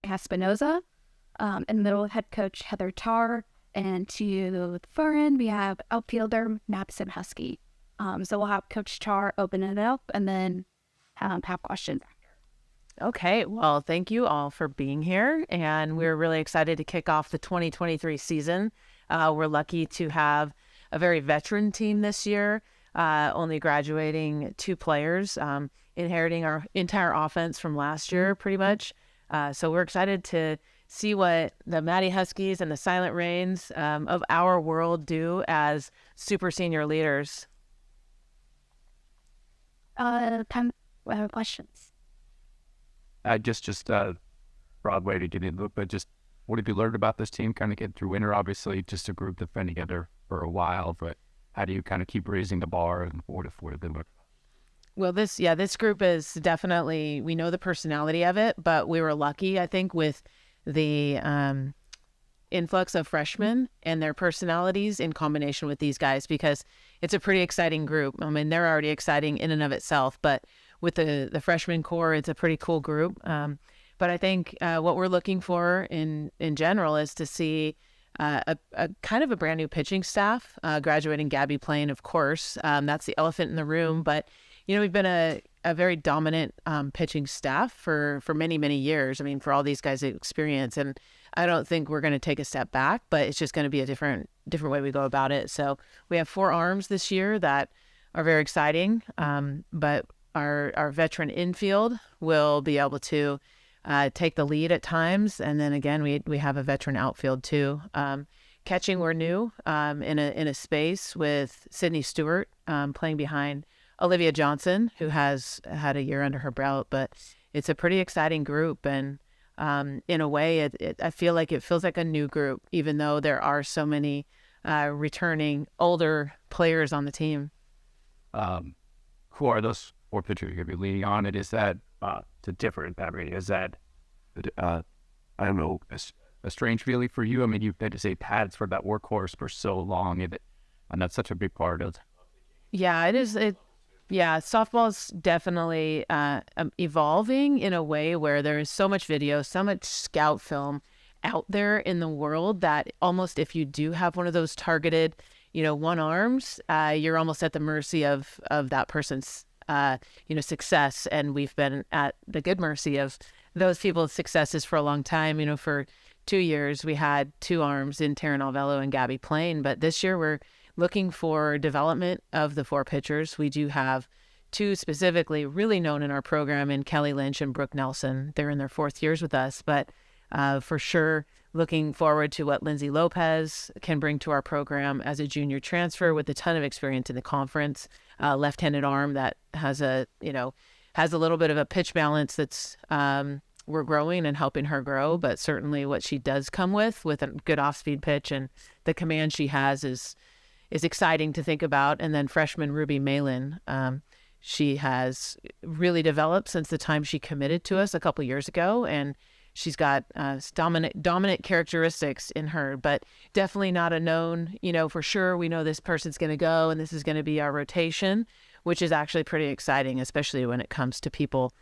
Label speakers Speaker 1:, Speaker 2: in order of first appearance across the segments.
Speaker 1: Espinoza. In the middle, head coach Heather Tarr. And to the far end, we have outfielder Madison Huskey. So we'll have Coach Tarr open it up and then have questions.
Speaker 2: Okay, well, thank you all for being here, and we're really excited to kick off the 2023 season. We're lucky to have a very veteran team this year, only graduating 2 players, inheriting our entire offense from last year, pretty much. So we're excited to see what the Madi Huskies and the Silent Rains of our world do as super senior leaders.
Speaker 1: Time questions.
Speaker 3: Just a broad way to get into it, but just what have you learned about this team? Kind of get through winter, obviously, just a group that's been together for a while, but how do you kind of keep raising the bar and what have been?
Speaker 2: Well, this group is definitely, we know the personality of it, but we were lucky, I think, with the influx of freshmen and their personalities in combination with these guys, because it's a pretty exciting group. I mean, they're already exciting in and of itself, but with the freshman core, it's a pretty cool group. But I think what we're looking for in general is to see a kind of a brand new pitching staff, graduating Gabby Plain, of course. That's the elephant in the room. But, we've been a very dominant pitching staff for many, many years. I mean, for all these guys' experience. And I don't think we're going to take a step back, but it's just going to be a different way we go about it. So we have 4 arms this year that are very exciting. But our veteran infield will be able to take the lead at times, and then again we have a veteran outfield too. Catching, we're new in a space with Sydney Stewart playing behind Olivia Johnson, who has had a year under her belt, but it's a pretty exciting group, and in a way I feel like it feels like a new group, even though there are so many returning older players on the team.
Speaker 3: Who are those 4 pitchers you're going to be leaning on? And is that it's a different, I mean, is that, I don't know, a strange feeling for you? I mean, you've had to say pads for that workhorse for so long, and that's such a big part of.
Speaker 2: Yeah, it is. Softball's definitely evolving in a way where there is so much video, so much scout film out there in the world that almost if you do have one of those targeted, one arms, you're almost at the mercy of that person's success. And we've been at the good mercy of those people's successes for a long time. For 2 years, we had 2 arms in Taryn Alvello and Gabby Plain. But this year, we're looking for development of the 4 pitchers. We do have 2 specifically really known in our program in Kelly Lynch and Brooke Nelson. They're in their 4th years with us, but for sure, looking forward to what Lindsay Lopez can bring to our program as a junior transfer with a ton of experience in the conference. Left-handed arm that has a little bit of a pitch balance that's we're growing and helping her grow, but certainly what she does come with a good off-speed pitch and the command she has is exciting to think about. And then freshman Ruby Malin, she has really developed since the time she committed to us a couple years ago, and she's got dominant characteristics in her, but definitely not a known, for sure we know this person's going to go and this is going to be our rotation, which is actually pretty exciting, especially when it comes to people,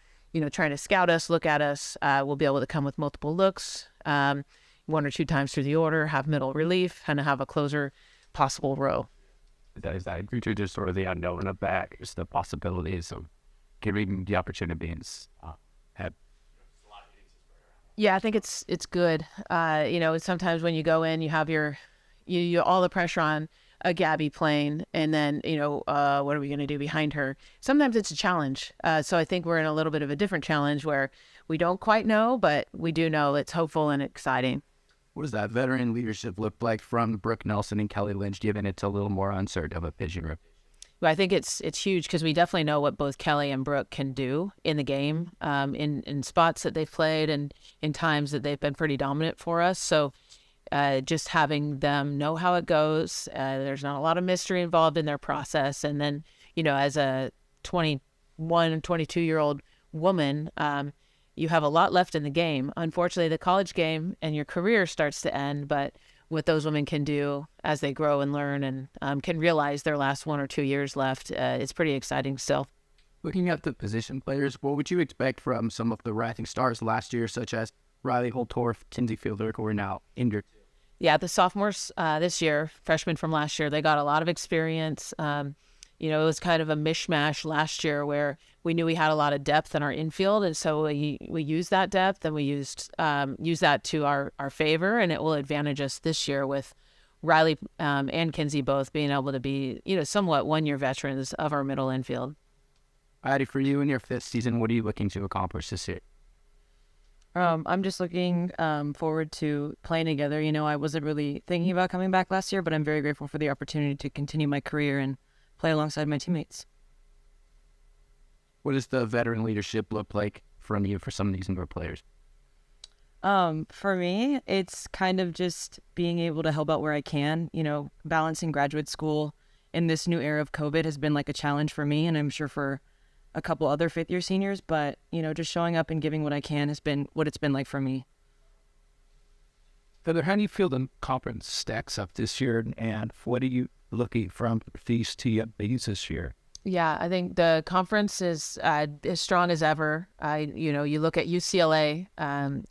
Speaker 2: trying to scout us, look at us. We'll be able to come with multiple looks, 1 or 2 times through the order, have middle relief, and have a closer possible row.
Speaker 3: Is that just sort of the unknown of that, just the possibilities of giving the opportunities have.
Speaker 2: Yeah, I think it's good. Sometimes when you go in, you have you all the pressure on a Gabby Plain, and then what are we going to do behind her? Sometimes it's a challenge. So I think we're in a little bit of a different challenge where we don't quite know, but we do know it's hopeful and exciting.
Speaker 4: What does that veteran leadership look like from Brooke Nelson and Kelly Lynch, given it's a little more uncertain of a pitching rotation?
Speaker 2: Well, I think it's huge because we definitely know what both Kelly and Brooke can do in the game, in spots that they've played and in times that they've been pretty dominant for us. So just having them know how it goes, there's not a lot of mystery involved in their process. And then, as a 21, 22-year-old woman, you have a lot left in the game. Unfortunately, the college game and your career starts to end, but what those women can do as they grow and learn and can realize their last 1 or 2 years left, it's pretty exciting still.
Speaker 4: Looking at the position players, what would you expect from some of the rising stars last year, such as Riley Holtorf, Kinsey Fielder, who are now injured.
Speaker 2: Yeah, the sophomores this year, freshmen from last year, they got a lot of experience. It was kind of a mishmash last year where we knew we had a lot of depth in our infield, and so we used that depth and we used that to our favor, and it will advantage us this year with Riley and Kinsey both being able to be somewhat one-year veterans of our middle infield.
Speaker 4: Madi, for you in your 5th season, what are you looking to accomplish this year?
Speaker 5: I'm just looking forward to playing together. I wasn't really thinking about coming back last year, but I'm very grateful for the opportunity to continue my career and play alongside my teammates.
Speaker 4: What does the veteran leadership look like from you for some of these newer players?
Speaker 5: For me, it's kind of just being able to help out where I can. Balancing graduate school in this new era of COVID has been like a challenge for me, and I'm sure for a couple other 5th-year seniors, but, just showing up and giving what I can has been what it's been like for me.
Speaker 6: Heather, how do you feel the conference stacks up this year, and what are you looking from these TMBs this year?
Speaker 2: Yeah, I think the conference is as strong as ever. You look at UCLA,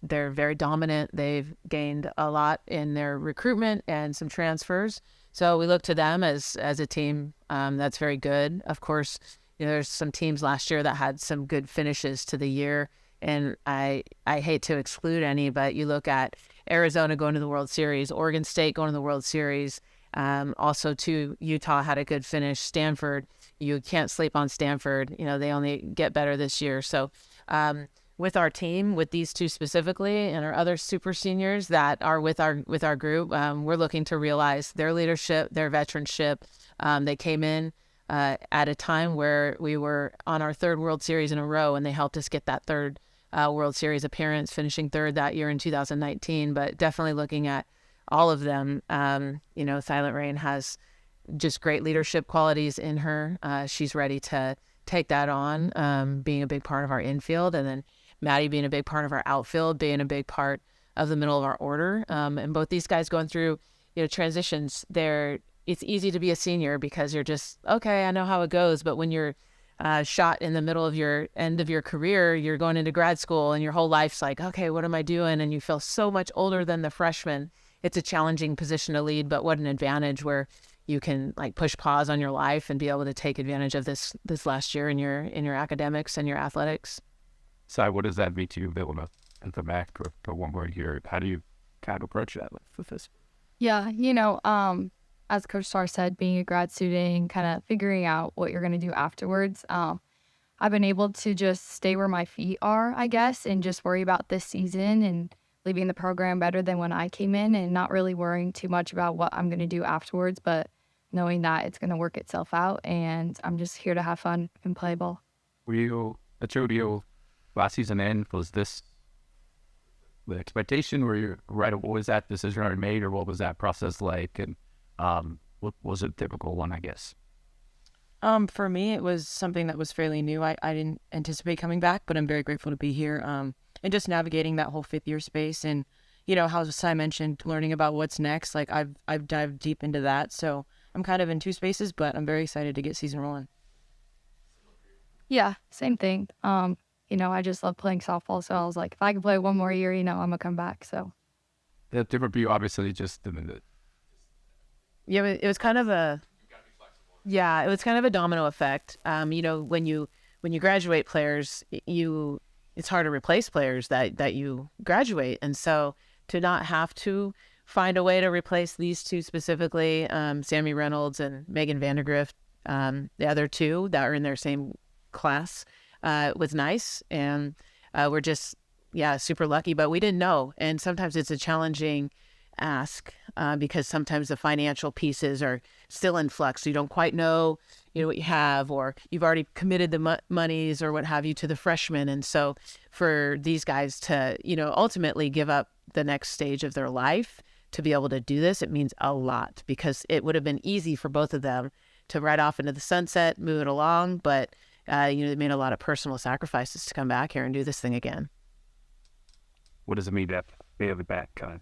Speaker 2: they're very dominant. They've gained a lot in their recruitment and some transfers. So we look to them as a team that's very good. Of course, there's some teams last year that had some good finishes to the year, and I hate to exclude any, but you look at Arizona going to the World Series, Oregon State going to the World Series, also too, Utah had a good finish, Stanford, you can't sleep on Stanford, they only get better this year. So with our team, with these two specifically, and our other super seniors that are with our group, we're looking to realize their leadership, their veteranship. They came in at a time where we were on our 3rd World Series in a row, and they helped us get that 3rd World Series appearance, finishing 3rd that year in 2019. But definitely looking at all of them, SilentRain has just great leadership qualities in her. She's ready to take that on, being a big part of our infield, and then Madi being a big part of our outfield, being a big part of the middle of our order. And both these guys going through transitions, it's easy to be a senior because you're just, okay, I know how it goes. But when you're shot in the middle of your end of your career, you're going into grad school and your whole life's like, okay, what am I doing? And you feel so much older than the freshman. It's a challenging position to lead, but what an advantage where you can like push pause on your life and be able to take advantage of this last year in your academics and your athletics.
Speaker 3: So what does that mean to you, be able to enter back for one more year? How do you kind of approach that with this?
Speaker 1: Yeah, as Coach Tarr said, being a grad student, kind of figuring out what you're going to do afterwards. I've been able to just stay where my feet are, I guess, and just worry about this season and leaving the program better than when I came in, and not really worrying too much about what I'm going to do afterwards, but knowing that it's going to work itself out, and I'm just here to have fun and play ball.
Speaker 3: Were you at Jodio last season end? Was this the expectation? Were you right? What was that decision already made, or what was that process like? And what was a typical one, I guess?
Speaker 5: For me, it was something that was fairly new. I didn't anticipate coming back, but I'm very grateful to be here. And just navigating that whole 5th-year space, and how Sai mentioned, learning about what's next. Like I've dived deep into that, so I'm kind of in 2 spaces, but I'm very excited to get season rolling.
Speaker 1: Yeah, same thing. I just love playing softball, so I was like, if I can play one more year, I'm gonna come back. So
Speaker 3: The different view, obviously, just
Speaker 2: Yeah, it was kind of a domino effect. When you graduate players, it's hard to replace players that you graduate, and so to not have to find a way to replace these two specifically, Sammy Reynolds and Megan Vandergrift, the other two that are in their same class, was nice, and we're just super lucky. But we didn't know, and sometimes it's a challenging ask because sometimes the financial pieces are still in flux. You don't quite know what you have, or you've already committed the monies or what have you to the freshmen. And so for these guys to ultimately give up the next stage of their life to be able to do this, it means a lot, because it would have been easy for both of them to ride off into the sunset, move it along, but they made a lot of personal sacrifices to come back here and do this thing again.
Speaker 3: what does it mean to be able to back kind of?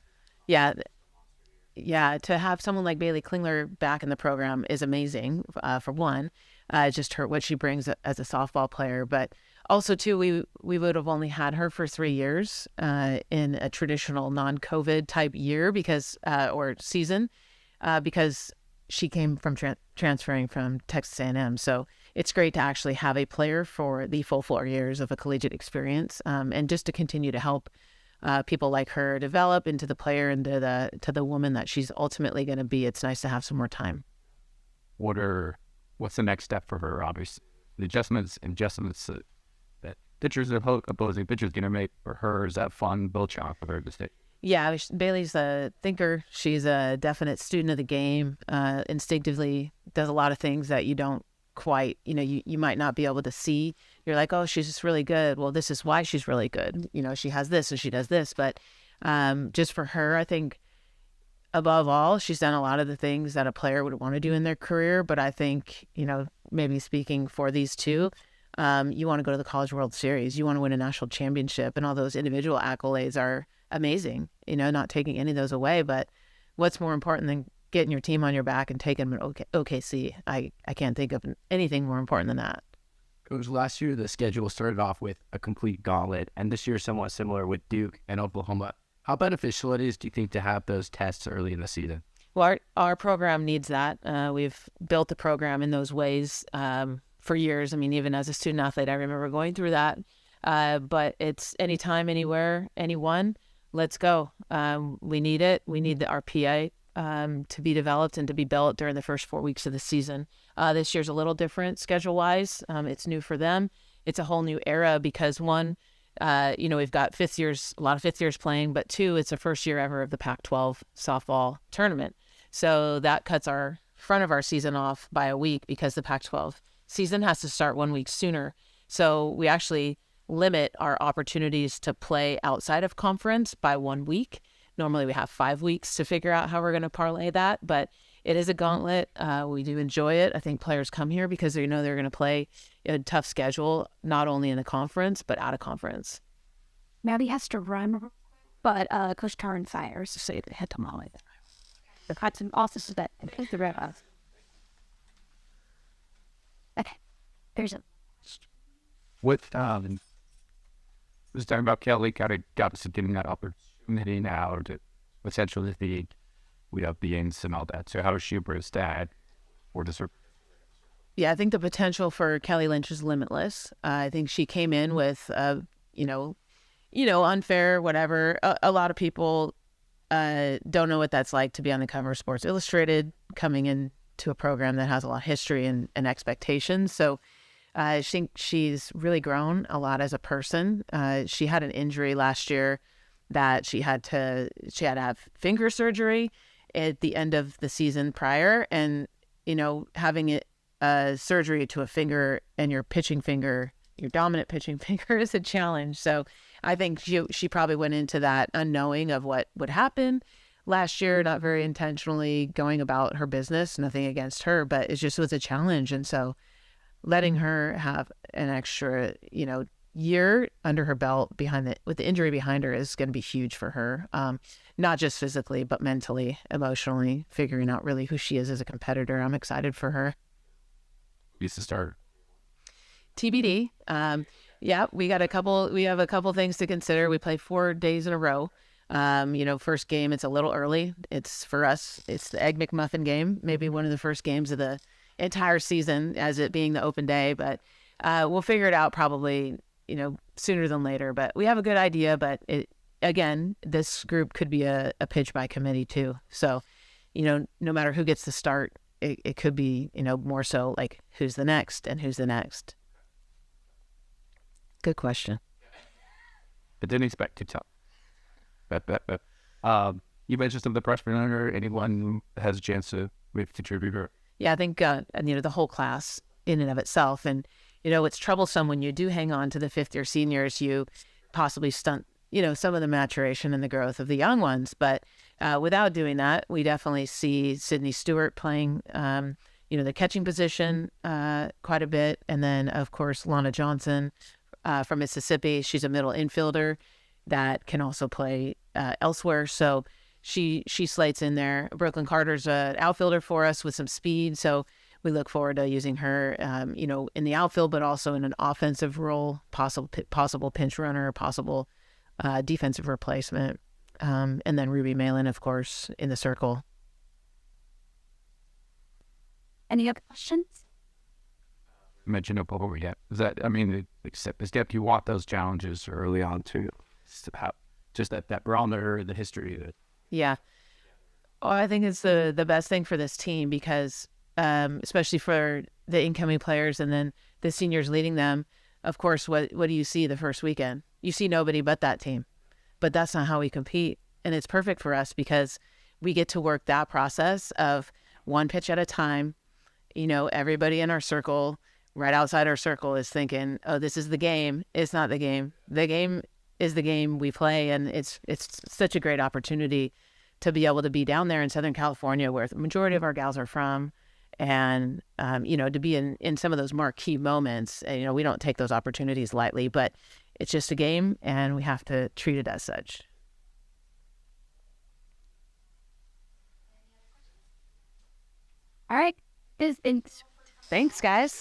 Speaker 2: Yeah, to have someone like Bailey Klingler back in the program is amazing, for one. Just what she brings as a softball player, but Also, too, we would have only had her for 3 years in a traditional non-COVID type year because or season because she came from transferring from Texas A&M. So it's great to actually have a player for the full 4 years of a collegiate experience, and just to continue to help people like her develop into the player and to the woman that she's ultimately going to be. It's nice to have some more time.
Speaker 3: What's the next step for her? Obviously, the adjustments that opposing pitchers going to make for her. Is that fun? Build challenge for her to stay.
Speaker 2: Yeah, Bailey's a thinker. She's a definite student of the game. Instinctively does a lot of things that you don't quite, you might not be able to see. You're like, oh, she's just really good. Well, this is why she's really good. She has this and she does this. But just for her, I think above all, she's done a lot of the things that a player would want to do in their career. But I think, maybe speaking for these two, you want to go to the College World Series. You want to win a national championship, and all those individual accolades are amazing, not taking any of those away. But what's more important than getting your team on your back and taking them to OKC? I can't think of anything more important than that.
Speaker 4: Coach, last year the schedule started off with a complete gauntlet, and this year somewhat similar with Duke and Oklahoma. How beneficial it is, do you think, to have those tests early in the season?
Speaker 2: Well, our program needs that. We've built the program in those ways for years. I mean, even as a student athlete, I remember going through that. But it's anytime, anywhere, anyone. Let's go. We need it. We need the RPA to be developed and to be built during the first 4 weeks of the season. This year's a little different schedule-wise. It's new for them. It's a whole new era because one, we've got a lot of fifth years playing, but two, it's the first year ever of the Pac-12 softball tournament. So that cuts our front of our season off by a week because the Pac-12 season has to start 1 week sooner. So we actually limit our opportunities to play outside of conference by 1 week. Normally we have 5 weeks to figure out how we're going to parlay that, but it is a gauntlet. We do enjoy it. I think players come here because they know they're going to play a tough schedule, not only in the conference, but out of conference.
Speaker 1: Madi has to run, but Coach Tarr and fires, so they had to mow it. The cuts also so that the red off. Okay, there's a.
Speaker 3: What was talking about Kelly kind of got us getting that opportunity now to essentially we have the ins and all that. So how is she for his dad or does her?
Speaker 2: Yeah, I think the potential for Kelly Lynch is limitless. I think she came in with, unfair, whatever. A lot of people don't know what that's like to be on the cover of Sports Illustrated, coming into a program that has a lot of history and expectations. So I think she's really grown a lot as a person. She had an injury last year that she had to have finger surgery at the end of the season prior, and having it surgery to a finger and your dominant pitching finger is a challenge. So I think she probably went into that unknowing of what would happen last year, not very intentionally going about her business. Nothing against her, but it just was a challenge. And so letting her have an extra, year under her belt with the injury behind her is going to be huge for her. Not just physically, but mentally, emotionally, figuring out really who she is as a competitor. I'm excited for her.
Speaker 3: Used to start.
Speaker 2: TBD. Yeah, we have a couple things to consider. We play 4 days in a row. First game, it's a little early. It's for us, it's the Egg McMuffin game, maybe one of the first games of the entire season as it being the open day, but we'll figure it out probably, sooner than later, but we have a good idea. But this group could be a pitch by committee too. So, no matter who gets the start, it could be, more so like who's the next and who's the next. Good question.
Speaker 3: I didn't expect to tell. But you mentioned some of the freshmen under anyone who has a chance to contribute her.
Speaker 2: Yeah, I think, the whole class in and of itself. And, it's troublesome when you do hang on to the fifth-year seniors, you possibly stunt, some of the maturation and the growth of the young ones. But without doing that, we definitely see Sydney Stewart playing, the catching position quite a bit. And then, of course, Lana Johnson from Mississippi. She's a middle infielder that can also play elsewhere. So she slates in there. Brooklyn Carter's an outfielder for us with some speed. So we look forward to using her, in the outfield, but also in an offensive role, possible pinch runner, possible defensive replacement. And then Ruby Malin, of course, in the circle.
Speaker 1: Any other questions?
Speaker 3: Mention it before we get. Is that, I mean, except the step you want those challenges early on too. Just that barometer, the history of it.
Speaker 2: Yeah. Oh, I think it's the best thing for this team because, especially for the incoming players and then the seniors leading them, of course, what do you see the first weekend? You see nobody but that team. But that's not how we compete. And it's perfect for us because we get to work that process of one pitch at a time. Everybody in our circle, right outside our circle, is thinking, oh, this is the game. It's not the game. The game is the game we play. And it's such a great opportunity to be able to be down there in Southern California where the majority of our gals are from. And, to be in some of those marquee moments, and, we don't take those opportunities lightly, but it's just a game and we have to treat it as such.
Speaker 1: All right. Thanks.
Speaker 2: Thanks, guys.